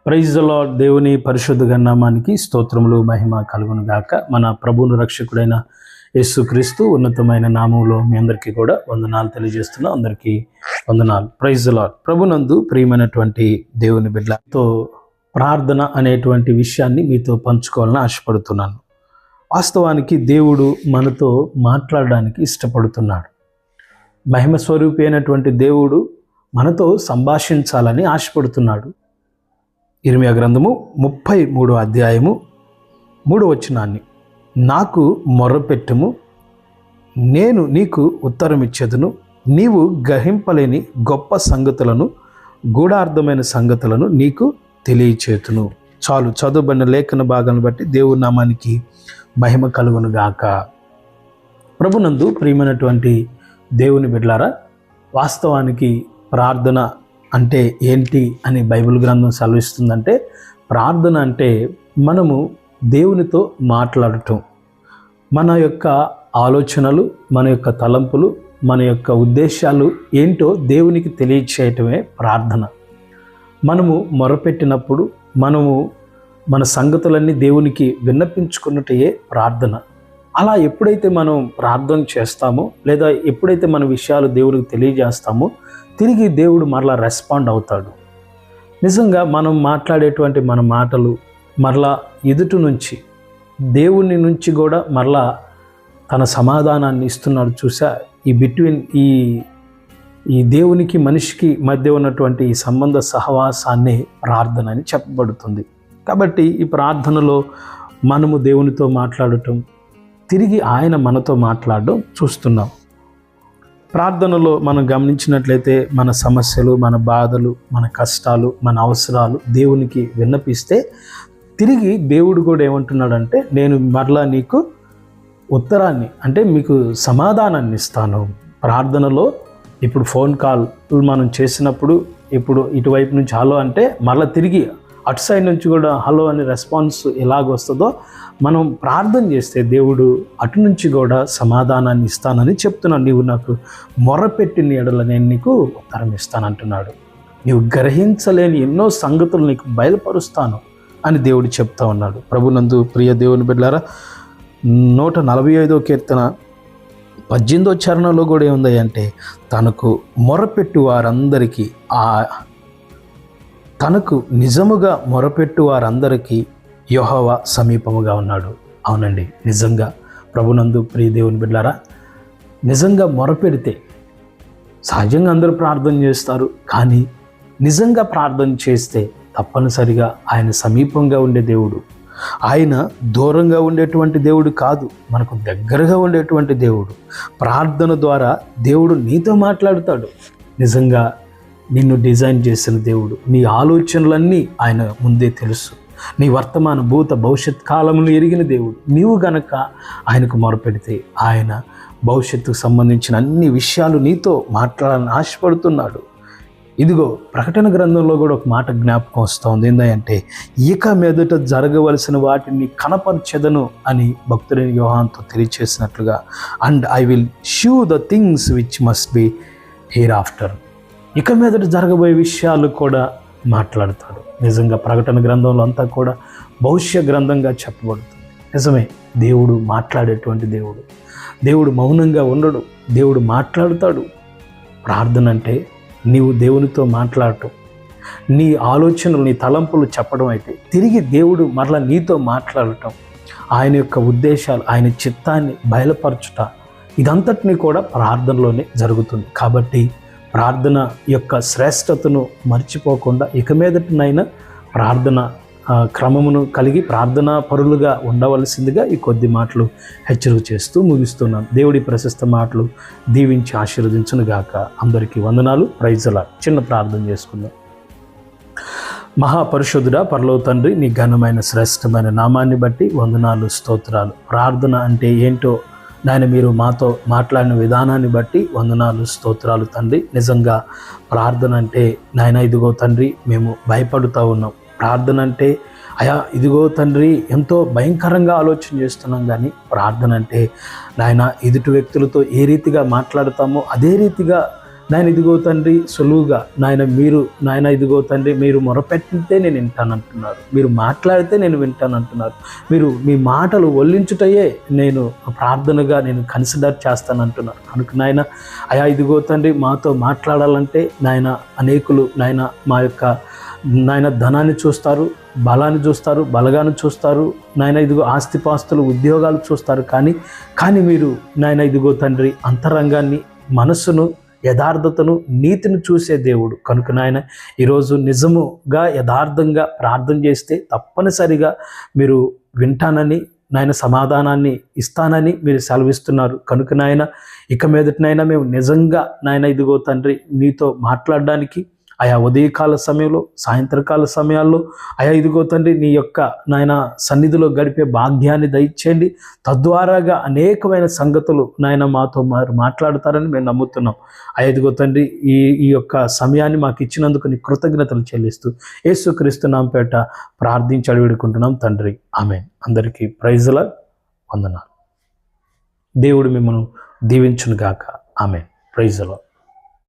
Praise the lord. దేవుని పరిశుద్ధ నామానికి స్తోత్రములు మహిమ కలుగును గాక. మన ప్రభువును రక్షకుడైన యేసుక్రీస్తు ఉన్నతమైన నామంలో మీ అందరికీ కూడా వందనాలు తెలియజేస్తున్నా. అందరికీ వందనాలు. Praise the Lord. ప్రభునందు ప్రియమైనటువంటి దేవుని బిడ్డలతో ప్రార్థన అనేటువంటి విషయాన్ని మీతో పంచుకోవాలని ఆశపడుతున్నాను. వాస్తవానికి దేవుడు మనతో మాట్లాడడానికి ఇష్టపడుతున్నాడు. మహిమ స్వరూపి అయినటువంటి దేవుడు మనతో సంభాషించాలని ఆశపడుతున్నాడు. ఇర్మియా గ్రంథము 33వ అధ్యాయము 3వ వచనాన్ని, నాకు మొర్రపెట్టుము, నేను నీకు ఉత్తరమిచ్చేదను, నీవు గ్రహింపలేని గొప్ప సంగతులను, గూఢార్థమైన సంగతులను నీకు తెలియచేతును. చాలు, చదువుబడిన లేఖన భాగాన్ని బట్టి దేవుని నామానికి మహిమ కలుగును గాక. ప్రభునందు ప్రియమైనటువంటి దేవుని బిడ్డలారా, వాస్తవానికి ప్రార్థన అంటే ఏంటి అని బైబిల్ గ్రంథం సెలవిస్తుందంటే, ప్రార్థన అంటే మనము దేవునితో మాట్లాడటం, మన యొక్క ఆలోచనలు, మన యొక్క తలంపులు, మన యొక్క ఉద్దేశాలు ఏంటో దేవునికి తెలియచేయటమే ప్రార్థన. మనము మొరపెట్టినప్పుడు మనము మన సంగతులన్నీ దేవునికి విన్నపించుకున్నటే ప్రార్థన. అలా ఎప్పుడైతే మనం ప్రార్థన చేస్తామో, లేదా ఎప్పుడైతే మన విషయాలు దేవునికి తెలియజేస్తామో, తిరిగి దేవుడు మరలా రెస్పాండ్ అవుతాడు. నిజంగా మనం మాట్లాడేటువంటి మన మాటలు మరలా ఎదుటి నుంచి, దేవుని నుంచి కూడా మరలా తన సమాధానాన్ని ఇస్తున్నాడు. చూసా, ఈ బిట్వీన్ ఈ దేవునికి మనిషికి మధ్య ఉన్నటువంటి ఈ సంబంధ సహవాసాన్ని ప్రార్థన అని చెప్పబడుతుంది. కాబట్టి ఈ ప్రార్థనలో మనము దేవునితో మాట్లాడటం, తిరిగి ఆయన మనతో మాట్లాడడం చూస్తున్నాం. ప్రార్థనలో మనం గమనించినట్లయితే మన సమస్యలు, మన బాధలు, మన కష్టాలు, మన అవసరాలు దేవునికి విన్నపిస్తే తిరిగి దేవుడు కూడా ఏమంటున్నాడంటే, నేను మరలా నీకు ఉత్తరాన్ని, అంటే మీకు సమాధానాన్ని ఇస్తాను. ప్రార్థనలో ఇప్పుడు ఫోన్ కాల్ మనం చేసినప్పుడు, ఇప్పుడు ఇటువైపు నుంచి హలో అంటే మరలా తిరిగి అటు సైడ్ నుంచి కూడా హలో అని రెస్పాన్స్ ఎలాగొస్తుందో, మనం ప్రార్థన చేస్తే దేవుడు అటు నుంచి కూడా సమాధానాన్ని ఇస్తానని చెప్తున్నాను. నీవు నాకు మొరపెట్టిన ఎడల నేను నీకు ఉత్తరం ఇస్తానంటున్నాడు. నీవు గ్రహించలేని ఎన్నో సంగతులు నీకు బయలుపరుస్తాను అని దేవుడు చెప్తా ఉన్నాడు. ప్రభునందు ప్రియ దేవుని బిడ్డలారా, 145వ కీర్తన 18వ చరణంలో కూడా ఏముంది అంటే, తనకు మొరపెట్టు వారందరికీ, తనకు నిజముగా మొరపెట్టు వారందరికీ యెహోవా సమీపముగా ఉన్నాడు. అవునండి, నిజంగా ప్రభునందు ప్రియ దేవుని బిడ్డలారా, నిజంగా మొరపెడితే, సహజంగా అందరూ ప్రార్థన చేస్తారు, కానీ నిజంగా ప్రార్థన చేస్తే తప్పనిసరిగా ఆయన సమీపంగా ఉండే దేవుడు. ఆయన దూరంగా ఉండేటువంటి దేవుడు కాదు, మనకు దగ్గరగా ఉండేటువంటి దేవుడు. ప్రార్థన ద్వారా దేవుడు నీతో మాట్లాడుతాడు. నిజంగా నిన్ను డిజైన్ చేసిన దేవుడు, నీ ఆలోచనలన్నీ ఆయన ముందే తెలుసు. నీ వర్తమాన భూత భవిష్యత్ కాలమును ఎరిగిన దేవుడు. నీవు గనక ఆయనకు మొరపెడితే ఆయన భవిష్యత్తుకు సంబంధించిన అన్ని విషయాలు నీతో మాట్లాడాలని ఆశపడుతున్నాడు. ఇదిగో ప్రకటన గ్రంథంలో కూడా ఒక మాట జ్ఞాపకం వస్తుంది. ఏంటంటే, ఇక మీదట జరగవలసిన వాటిని కనపరచెదను అని భక్తుడైన యోహానుతో తెలియచేసినట్లుగా, and I will show the things which must be hereafter. ఇక మీదట జరగబోయే విషయాలు కూడా మాట్లాడతాడు. నిజంగా ప్రకటన గ్రంథంలో అంతా కూడా భవిష్య గ్రంథంగా చెప్పబడుతుంది. నిజమే, దేవుడు మాట్లాడేటువంటి దేవుడు. దేవుడు మౌనంగా ఉండడు, దేవుడు మాట్లాడుతాడు. ప్రార్థన అంటే నీవు దేవునితో మాట్లాడటం, నీ ఆలోచనలు, నీ తలంపులు చెప్పడం అయితే, తిరిగి దేవుడు మరలా నీతో మాట్లాడటం, ఆయన యొక్క ఉద్దేశాలు, ఆయన చిత్తాన్ని బయలుపరచుట, ఇదంతటినీ కూడా ప్రార్థనలోనే జరుగుతుంది. కాబట్టి ప్రార్థన యొక్క శ్రేష్టతను మర్చిపోకుండా ఇక మీదటినైనా ప్రార్థన క్రమమును కలిగి ప్రార్థనా పరులుగా ఉండవలసిందిగా ఈ కొద్ది మాటలు హెచ్చరిక చేస్తూ ముగిస్తున్నాను. దేవుడి ప్రశస్త మాటలు దీవించి ఆశీర్వదించును గాక. అందరికీ వందనాలు. Praise the Lord. చిన్న ప్రార్థన చేసుకుందాం. మహాపరిశుద్ధుడా, పరలోక తండ్రి, నీ ఘనమైన శ్రేష్టమైన నామాన్ని బట్టి వందనాలు, స్తోత్రాలు. ప్రార్థన అంటే ఏంటో నాయన మీరు మాతో మాట్లాడిన విధానాన్ని బట్టి వందనాలు, స్తోత్రాలు తండ్రి. నిజంగా ప్రార్థన అంటే నాయన, ఇదిగో తండ్రి, మేము భయపడుతూ ఉన్నాం. ప్రార్థన అంటే అయా ఇదిగో తండ్రి ఎంతో భయంకరంగా ఆలోచన చేస్తున్నాం. కానీ ప్రార్థన అంటే నాయన ఎదుటి వ్యక్తులతో ఏ రీతిగా మాట్లాడతామో అదే రీతిగా నాయన ఇదిగో తండ్రి సులువుగా నాయన ఇదిగో తండ్రి మీరు మొరపెట్టితే నేను వింటానంటున్నారు, మీరు మాట్లాడితే నేను వింటానంటున్నారు, మీరు మీ మాటలు ఒల్లించుటయే నేను ప్రార్థనగా నేను కన్సిడర్ చేస్తానంటున్నారు. కనుక నాయన అయా ఇదిగో తండ్రి మాతో మాట్లాడాలంటే నాయన అనేకులు నాయన మా యొక్క నాయన ధనాన్ని చూస్తారు, బలాన్ని చూస్తారు, బలగాన్ని చూస్తారు, నాయన ఇదిగో ఆస్తిపాస్తులు ఉద్యోగాలు చూస్తారు. కానీ మీరు నాయన ఇదిగో తండ్రి అంతరంగాన్ని, మనస్సును, యథార్థతను, నీతిని చూసే దేవుడు. కనుక నాయన ఈరోజు నిజముగా యథార్థంగా ప్రార్థన చేస్తే తప్పనిసరిగా మీరు వింటానని, నాయన సమాధానాన్ని ఇస్తానని మీరు సెలవిస్తున్నారు. కనుక నాయన ఇక మీదటినైనా మేము నిజంగా నాయన ఇదిగో తండ్రి మీతో మాట్లాడడానికి ఆయా ఉదయకాల సమయంలో, సాయంత్రకాల సమయాల్లో ఆయా ఇదిగో తండ్రి నీ యొక్క నాయన సన్నిధిలో గడిపే భాగ్యాన్ని దయచేయండి. తద్వారాగా అనేకమైన సంగతులు నాయన మాతో మాట్లాడతారని మేము నమ్ముతున్నాం. ఆయా ఇదిగో తండ్రి ఈ యొక్క సమయాన్ని మాకు ఇచ్చినందుకు నీ కృతజ్ఞతలు చెల్లిస్తూ యేసుక్రీస్తు నామమున పేరట ప్రార్థించి అడివేడుకుంటున్నాం తండ్రి, ఆమేన్. అందరికీ ప్రైజ్ల వందనాలు. దేవుడు మిమ్మల్ని దీవించును గాక. ఆమేన్. Praise the lord.